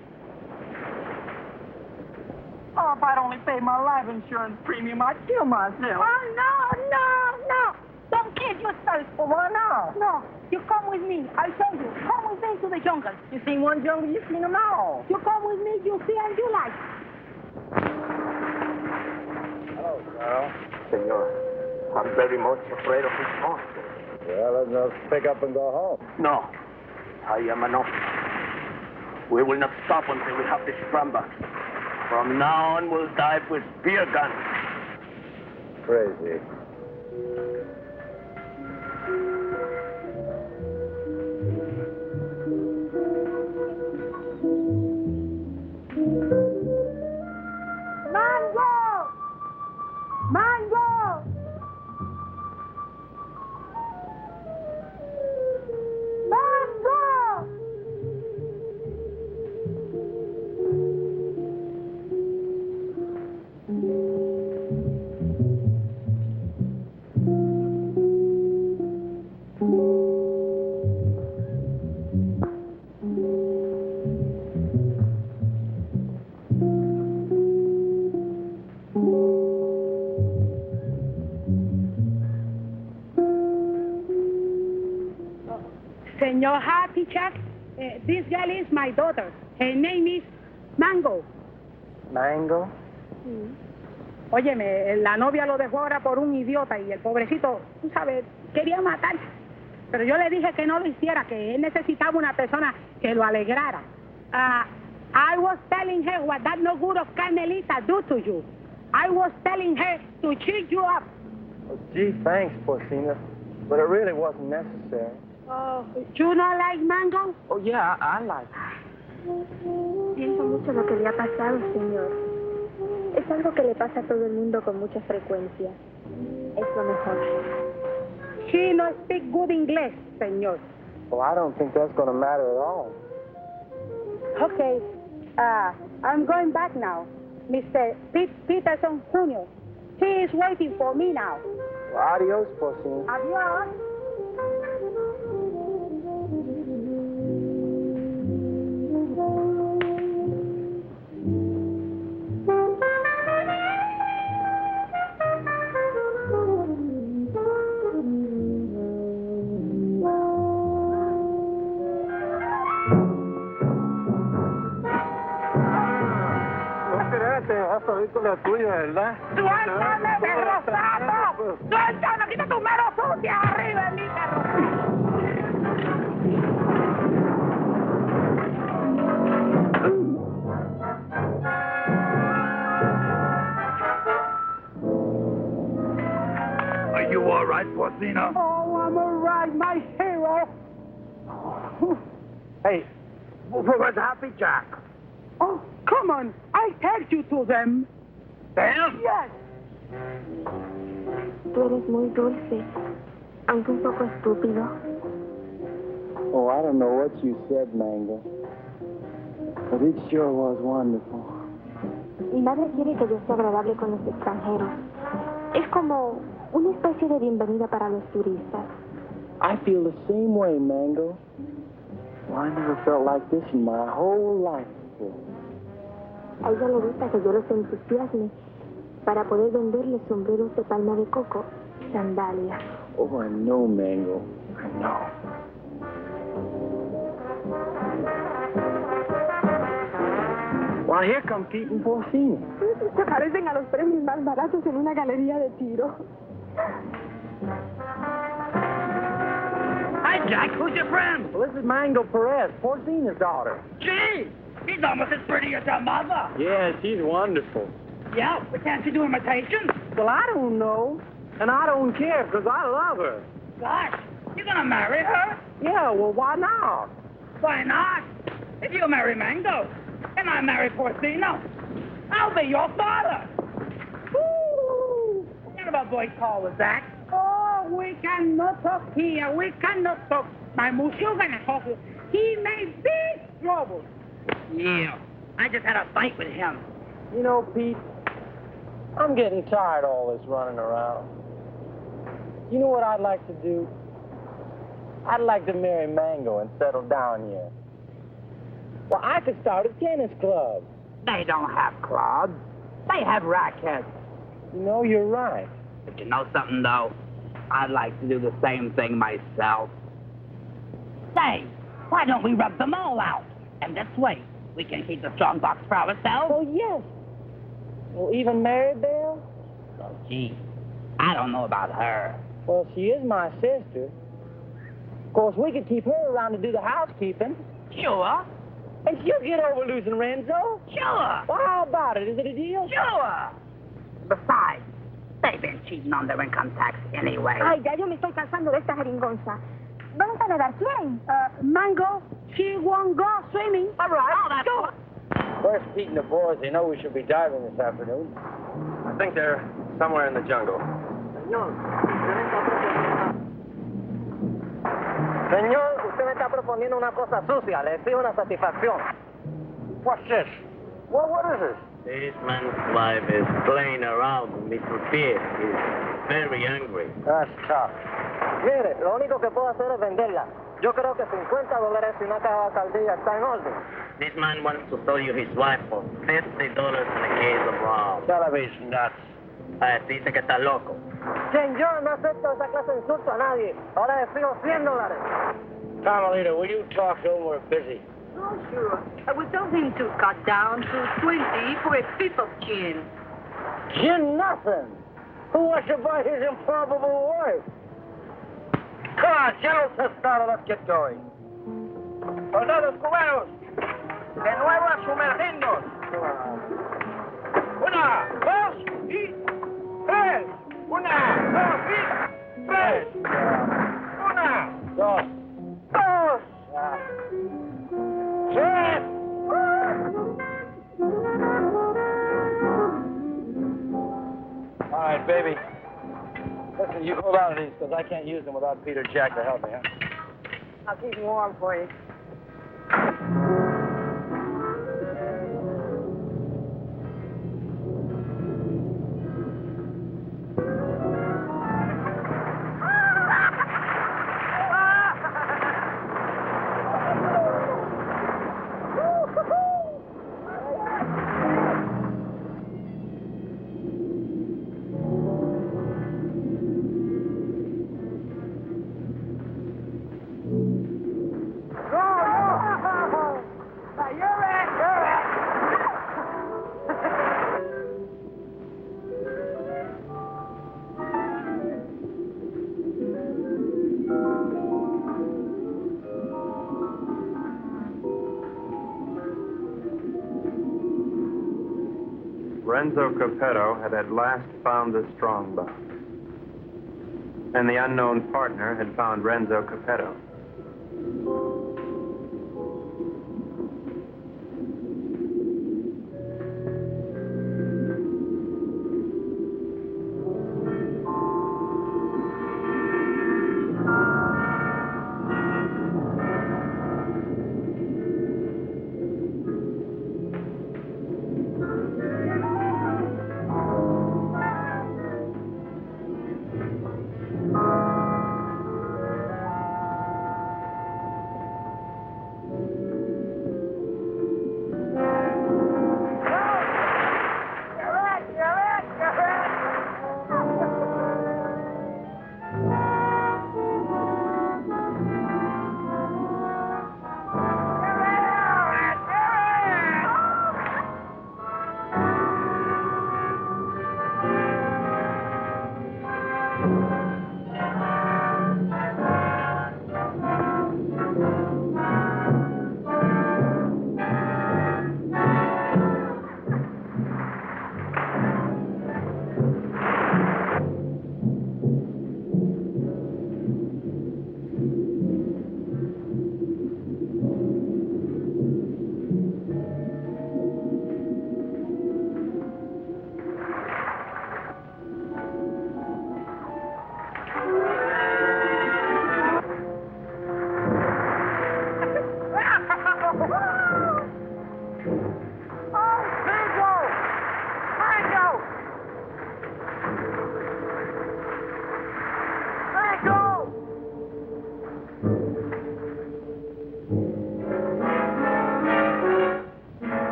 Oh, if I'd only paid my life insurance premium, I'd kill myself. Oh, no. Don't kill yourself. Well, why not? No, you come with me. I tell you, come with me to the jungle. You seen one jungle, you've seen them all. You come with me, you see and you like. Hello, Carl. Senor, I'm very much afraid of this monster. Well, let's just pick up and go home. No, I am enough. We will not stop until we have this scramble. From now on, we'll dive with spear guns. Crazy. Mango! Senor Happy Chuck, this girl is my daughter. Her name is Mango. Mango? Óyeme, la novia lo dejó ahora por un idiota y el pobrecito, tú sabes, quería matarse. Pero yo le dije que no lo hiciera, que él necesitaba una persona que lo alegrara. I was telling her what that no good of Carmelita do to you. I was telling her to cheer you up. Oh, gee, thanks, Porcina. But it really wasn't necessary. Oh, you not like Mango? Oh, yeah, I like it. Siento mucho lo que le ha pasado, señor. Es algo que le pasa a todo el mundo con mucha frecuencia. Es lo mejor. She no speak good English, señor. Well, I don't think that's going to matter at all. Okay, I'm going back now. Mr. Peterson Jr. He is waiting for me now. Well, adios, Porcina. Adios. La tuya, ¿verdad? ¡Suéltame, perro sapo! ¡Suéltame! ¡Quita tu mano sucia arriba de mí, perro! Are you all right, Porcina? Oh, I'm all right, my hero. Hey, where's Happy Jack? Oh, come on. I take you to them. Them? Yes. Tú eres muy dulce, aunque un poco estúpido. Oh, I don't know what you said, Mango. But it sure was wonderful. Mi madre quiere que yo sea agradable con los extranjeros. Es como una especie de bienvenida para los turistas. I feel the same way, Mango. Well, I never felt like this in my whole life. negocio. A ella le gusta que yo los entusiasme para poder venderle sombreros de palma de coco y sandalias. Oh, I know, Mango. I know. Well, here come Pete and Porcini. Se parecen a los premios más baratos en una galería de tiro. Hi, Jack. Who's your friend? Well, this is Mango Perez, Porcini's daughter. Gee, she's almost as pretty as her mother. Yeah, she's wonderful. Yeah, but can't she do imitations? Well, I don't know. And I don't care, because I love her. Gosh, you're gonna marry her? Yeah, well, why not? Why not? If you marry Mango, and I marry Porcino, I'll be your father. Woo! What kind of a voice call was that? Oh, we cannot talk here. We cannot talk. My monsieur gonna talk. He made big trouble. Yeah, I just had a fight with him. You know, Pete, I'm getting tired of all this running around. You know what I'd like to do? I'd like to marry Mango and settle down here. Well, I could start a tennis club. They don't have clubs. They have rackets. You know, you're right. But you know something, though? I'd like to do the same thing myself. Say, why don't we rub them all out? And this way, we can keep the strong box for ourselves. Oh, yes. Well, even Maribel? Oh, gee, I don't know about her. Well, she is my sister. Of course, we could keep her around to do the housekeeping. Sure. And she'll get over losing Renzo. Sure. Well, how about it? Is it a deal? Sure. Besides, they've been cheating on their income tax anyway. Ay, ya yo me estoy cansando de esta jeringonza. ¿Dónde a nadar? ¿Quién? Mango, she won't go swimming. All right. Oh, that's Go. Where's Pete and the boys? They know we should be diving this afternoon. I think they're somewhere in the jungle. Señor, usted me está proponiendo una cosa sucia. Le exijo una satisfacción. What's this? What is this? This man's wife is playing around with Mr. Pierce. He's very angry. That's tough. Mire, lo único que puedo hacer es venderla. Yo creo que $50 y una caja de alcaldía está en orden. This man wants to sell you his wife for $50 in a case of rum. Television nuts. Dice que está loco. Señor, no acepto esa clase de insulto a nadie. Ahora le fijo $100. Carmelita, will you talk to him? We're busy. Oh, sure. I was hoping to cut down to 20 for a fifth of gin. Gin nothing. Who wants to buy his improbable wife? Come on, General Testado, let's get going. Soldados cubanos, de nuevo a sumergirnos. Una, dos y tres. Una, dos y tres. Una, Dos. dos, tres. All right, baby. Listen, you hold on to these, because I can't use them without Peter Jack to help me, huh? I'll keep them warm for you. Renzo Capetto had at last found the strong box. And the unknown partner had found Renzo Capetto.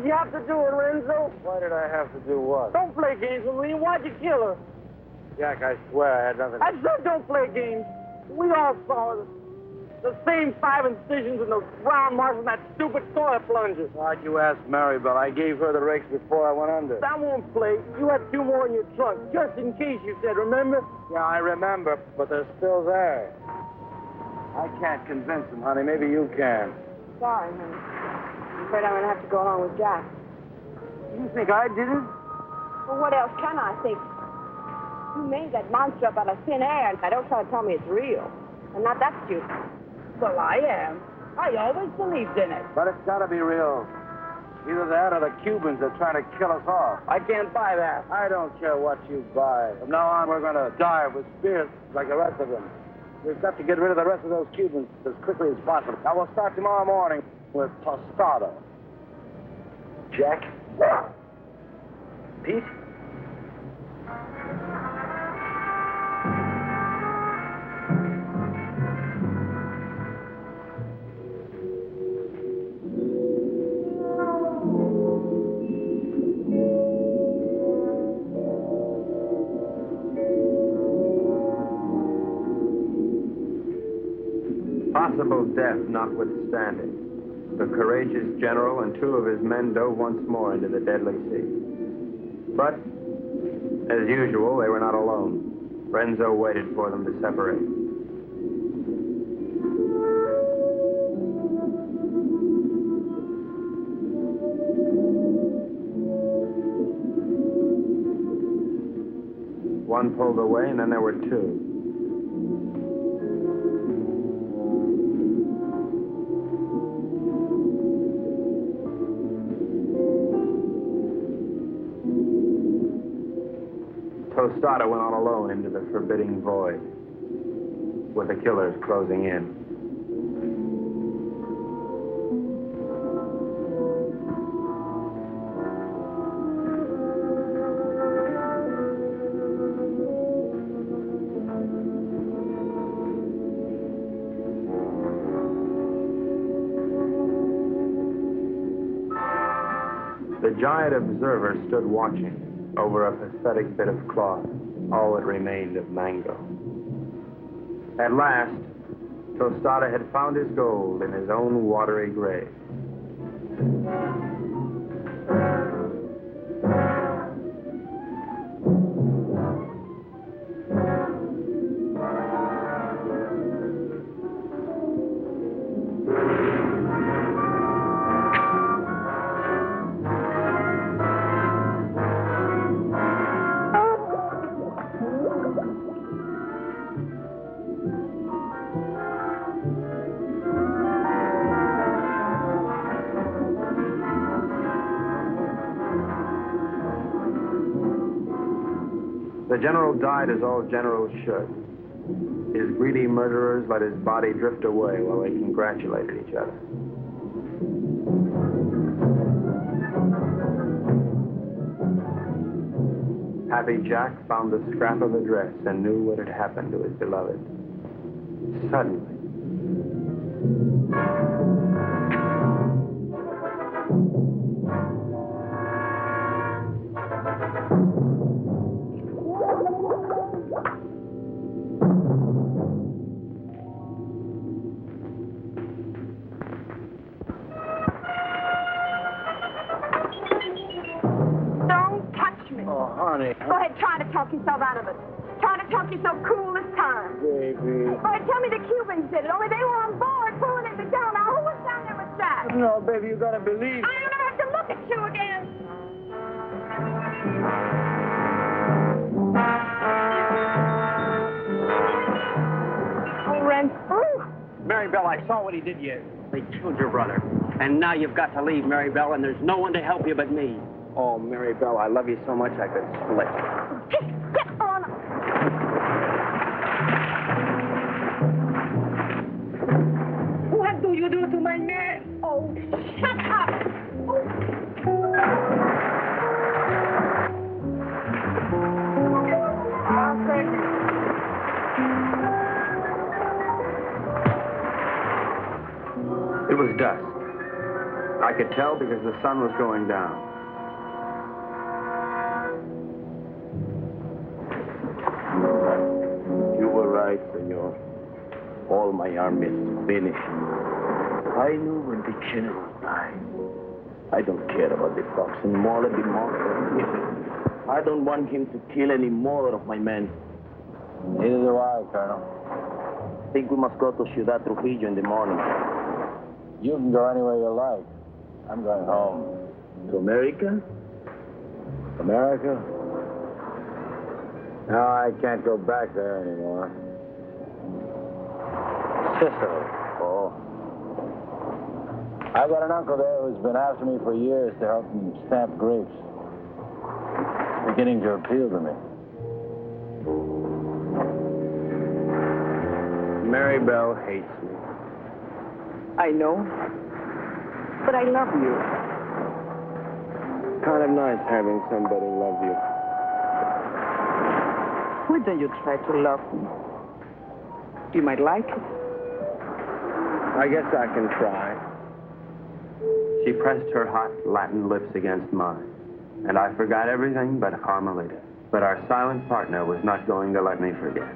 Why'd you have to do it, Renzo? Why did I have to do what? Don't play games with me. Why'd you kill her? Jack, I swear I had nothing to... I said don't play games. We all saw it. The same 5 incisions and those round marks on that stupid toilet plunger. Why'd you ask Maribel? I gave her the rakes before I went under. That won't play. You had 2 more in your trunk, just in case, you said, remember? Yeah, I remember, but they're still there. I can't convince them, honey. Maybe you can. Sorry, honey. I'm afraid I'm going to have to go along with Jack. You think I did it? Well, what else can I think? You made that monster up out of thin air, and I don't try to tell me it's real. I'm not that stupid. Well, I am. I always believed in it. But it's got to be real. Either that or the Cubans are trying to kill us off. I can't buy that. I don't care what you buy. From now on, we're going to die with spirits like the rest of them. We've got to get rid of the rest of those Cubans as quickly as possible. Now, we'll start tomorrow morning with tostada. Jack? Pete? Possible death notwithstanding, the courageous general and 2 of his men dove once more into the deadly sea. But, as usual, they were not alone. Renzo waited for them to separate. One pulled away, and then there were 2. Tostada went on alone into the forbidding void, with the killers closing in. The giant observer stood watching over a pathetic bit of cloth, all that remained of Mango. At last, Tostada had found his gold in his own watery grave. The general died as all generals should. His greedy murderers let his body drift away while they congratulated each other. Happy Jack found the scrap of a dress and knew what had happened to his beloved. Suddenly. Go ahead, try to talk yourself out of it. Try to talk yourself cool this time. Baby. Go ahead, tell me the Cubans did it, only they were on board pulling it down. Now, who was down there with Jack? No, baby, you gotta believe. I don't ever have to look at you again. Oh, Renzo. Maribel, I saw what he did to you. They killed your brother. And now you've got to leave, Maribel, and there's no one to help you but me. Oh, Maribel, I love you so much I could split. Get on. What do you do to my man? Oh, shut up. It was dusk. I could tell because the sun was going down. You were right, senor. All my army is finished. I knew when the general died. I don't care about the fox anymore. Let the monster. I don't want him to kill any more of my men. Neither do I, Colonel. I think we must go to Ciudad Trujillo in the morning. You can go anywhere you like. I'm going home. To America? America? No, I can't go back there anymore. Sicily. Oh. I got an uncle there who's been after me for years to help him stamp grapes. It's beginning to appeal to me. Mary Bell hates me. I know. But I love you. Kind of nice having somebody love you. Why don't you try to love me? You might like it. I guess I can try. She pressed her hot Latin lips against mine, and I forgot everything but Carmelita. But our silent partner was not going to let me forget.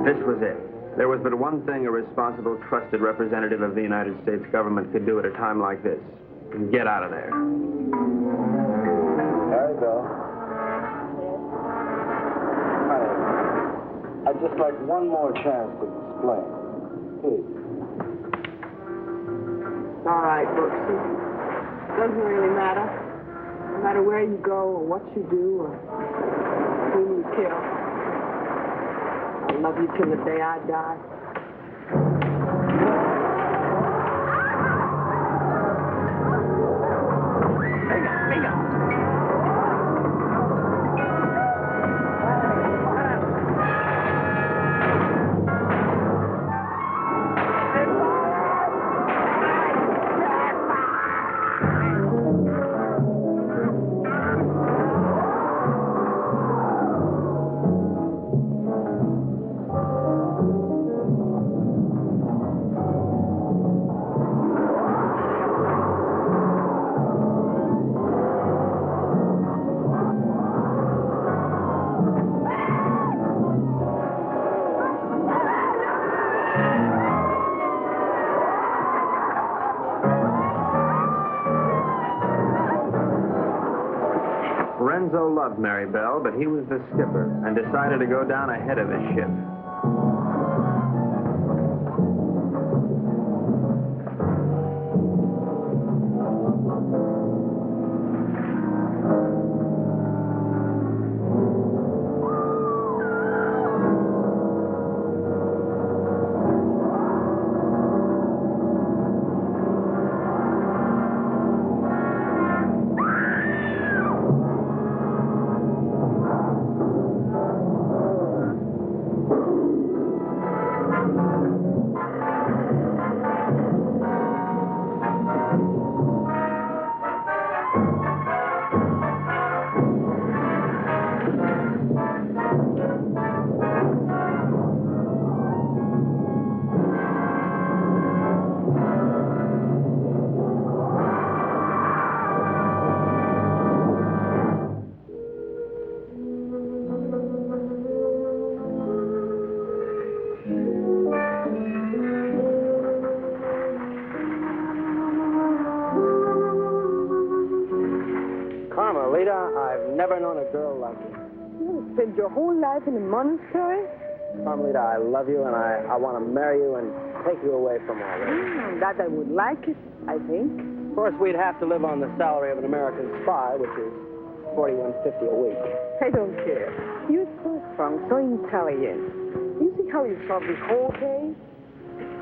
This was it. There was but one thing a responsible, trusted representative of the United States government could do at a time like this. Get out of there. There you go. I'd just like one more chance to explain. Please. All right, Brooksy. Doesn't really matter. No matter where you go or what you do or who you kill. I'll love you till the day I die. Renzo loved Mary Bell, but he was the skipper and decided to go down ahead of his ship. Carmelita, I've never known a girl like you. You spent your whole life in a monastery? Carmelita, I love you, and I want to marry you and take you away from all this. That I would like it, I think. Of course, we'd have to live on the salary of an American spy, which is $41.50 a week. I don't care. You're so strong, so intelligent. You see how you solve this whole case?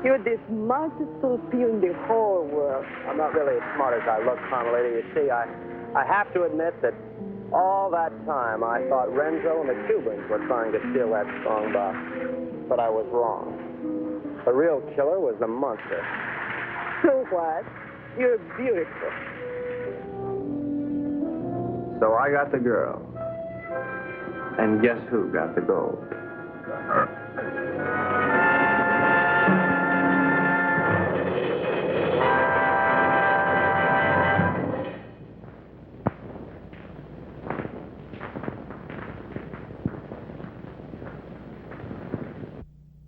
You're the smartest little pea in the whole world. I'm not really as smart as I look, Carmelita. You see, I have to admit that all that time I thought Renzo and the Cubans were trying to steal that strong box. But I was wrong. The real killer was the monster. So what? You're beautiful. So I got the girl. And guess who got the gold?